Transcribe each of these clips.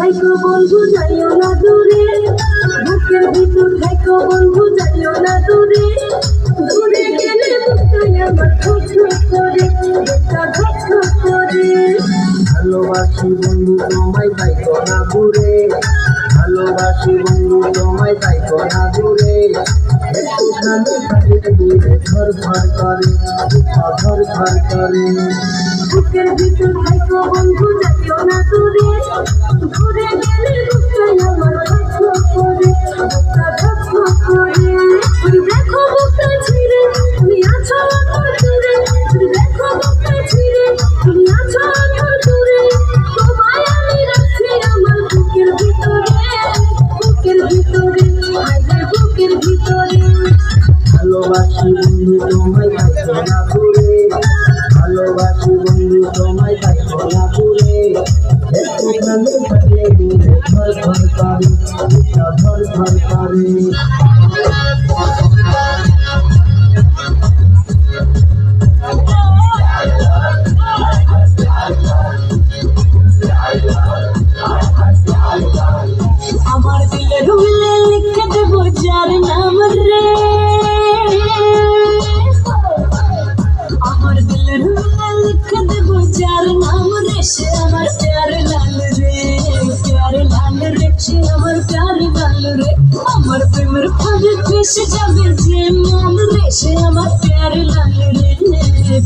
থাইকো বন্ধু যাইও না দূরে, বুকের ভিতর থাইকো বন্ধু যাইও না দূরে, দূরে গেলে বুকটাই আমার ধক করে, বুকটা ধক করে। ভালোবাসি বন্ধু তোমায় থাইকো না দূরে, ভালোবাসি বন্ধু তোমায় থাইকো না দূরে, একটুখানি থাকিতে দূরে ধর ধর করে, ধর ধর করে। বুকের ভিতর থাইকো বন্ধু যাইও না দূরে, দূরে গেলে বুকটাই আমার ধক করে, বুকটা ধক করে। তুমি দেখো বুকটা ছিঁড়ে, তুমি আছো আমার দূরে, তুমি দেখো বুকটা ছিঁড়ে, তুমি আছো আমার দূরে, তোমায় আমি রাখছি আমার বুকের ভিতরে, বুকের ভিতরে, আইরে বুকের ভিতরে। ভালোবাসি বন্ধু তোমায় থাইকো না দূরে, ভালোবাসি বন্ধু তোমায় থাইকো না দূরে, একটুখানি থাকিতে দূরে ধর ধর করে, ধর ধর করে। আমার দিলে রুলে লিখে দেবো যার নাম রে, আমার দিলে রুলে লিখে দেবো যার নাম রে, সে আমার প্যার লাল রে, প্যার লাল রে, সে আমার প্যার লাল রে। আমার প্রেমের ফাঁদে ফেসে যাবে যে মান রে, সে আমার প্যার লাল রে,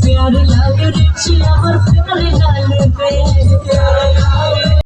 প্যার লাল রে, সে আমার প্যার লাল